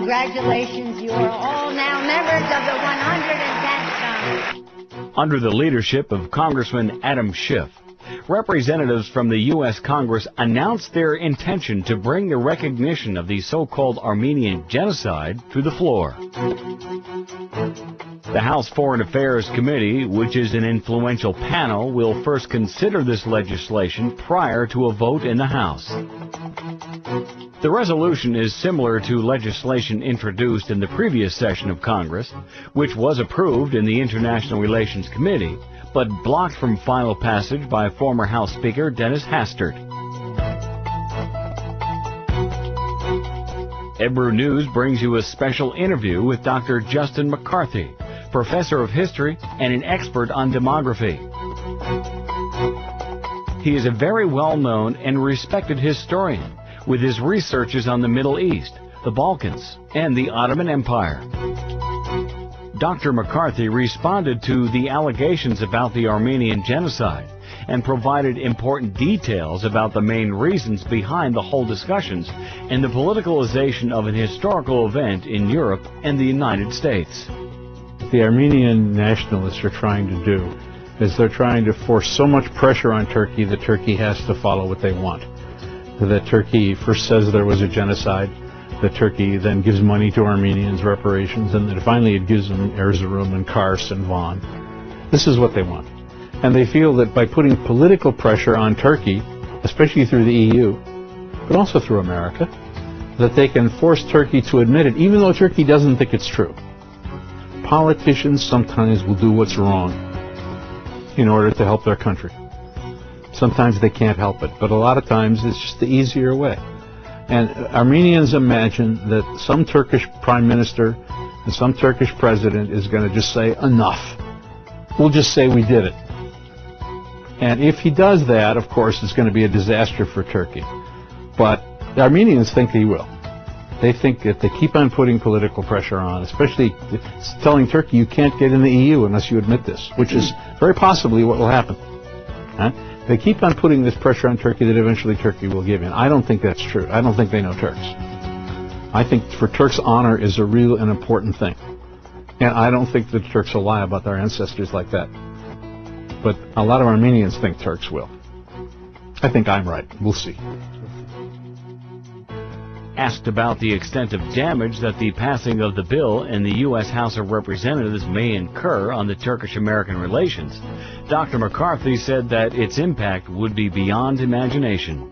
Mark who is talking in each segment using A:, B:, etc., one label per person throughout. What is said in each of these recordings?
A: Congratulations, you are all now members of the 110th Congress.
B: Under the leadership of Congressman Adam Schiff, representatives from the U.S. Congress announced their intention to bring the recognition of the so-called Armenian genocide to the floor. The House Foreign Affairs Committee, which is an influential panel, will first consider this legislation prior to a vote in the House. The resolution is similar to legislation introduced in the previous session of Congress, which was approved in the International Relations Committee, but blocked from final passage by former House Speaker Dennis Hastert. Ebru News brings you a special interview with Dr. Justin McCarty, professor of history and an expert on demography. He is a very well-known and respected historian with his researches on the Middle East, the Balkans, and the Ottoman Empire. Dr. McCarty responded to the allegations about the Armenian genocide and provided important details about the main reasons behind the whole discussions and the politicalization of an historical event in Europe and the United States.
C: The Armenian nationalists are trying to do is they're trying to force so much pressure on Turkey that Turkey has to follow what they want. That Turkey first says there was a genocide, that Turkey then gives money to Armenians, reparations, and then finally it gives them Erzurum and Kars and Van. This is what they want. And they feel that by putting political pressure on Turkey, especially through the EU, but also through America, that they can force Turkey to admit it, even though Turkey doesn't think it's true. Politicians sometimes will do what's wrong in order to help their country. Sometimes they can't help it, but a lot of times it's just the easier way. And Armenians imagine that some Turkish prime minister and some Turkish president is going to just say, enough. We'll just say we did it. And if he does that, of course, it's going to be a disaster for Turkey. But the Armenians think he will. They think that they keep on putting political pressure on, especially telling Turkey you can't get in the EU unless you admit this, which is very possibly what will happen. They keep on putting this pressure on Turkey that eventually Turkey will give in. I don't think that's true. I don't think they know Turks. I think for Turks, honor is a real and important thing. And I don't think the Turks will lie about their ancestors like that. But a lot of Armenians think Turks will. I think I'm right. We'll see.
B: Asked about the extent of damage that the passing of the bill in the U.S. House of Representatives may incur on the Turkish-American relations, Dr. McCarty said that its impact would be beyond imagination.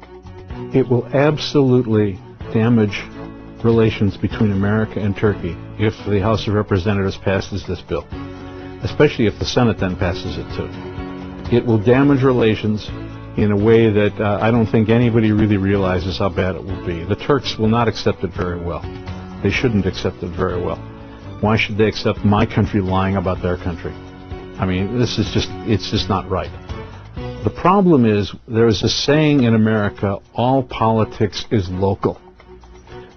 C: It will absolutely damage relations between America and Turkey if the House of Representatives passes this bill, especially if the Senate then passes it too. It will damage relations in a way that I don't think anybody really realizes how bad it will be. The Turks will not accept it very well. They shouldn't accept it very well. Why should they accept my country lying about their country? I mean, it's just not right. The problem is, there is a saying in America, all politics is local,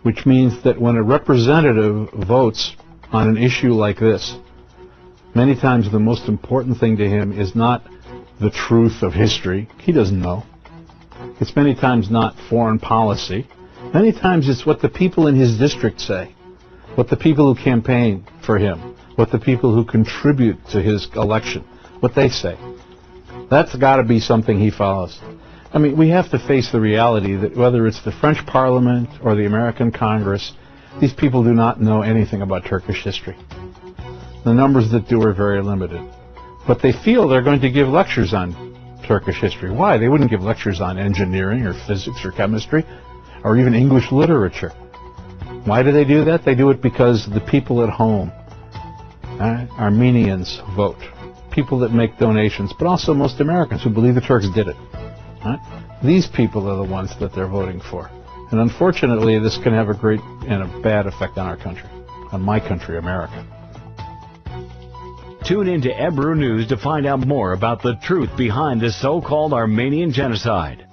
C: which means that when a representative votes on an issue like this, many times the most important thing to him is not the truth of history. He doesn't know. It's many times not foreign policy. Many times it's what the people in his district say, what the people who campaign for him, what the people who contribute to his election, what they say. That's got to be something he follows. I mean, we have to face the reality that whether it's the French Parliament or the American Congress, these people do not know anything about Turkish history. The numbers that do are very limited. But they feel they're going to give lectures on Turkish history. Why? They wouldn't give lectures on engineering or physics or chemistry or even English literature. Why do they do that? They do it because the people at home, Armenians, vote. People that make donations, but also most Americans who believe the Turks did it. These people are the ones that they're voting for. And unfortunately, this can have a great and a bad effect on our country, on my country, America.
B: Tune into Ebru News to find out more about the truth behind this so-called Armenian genocide.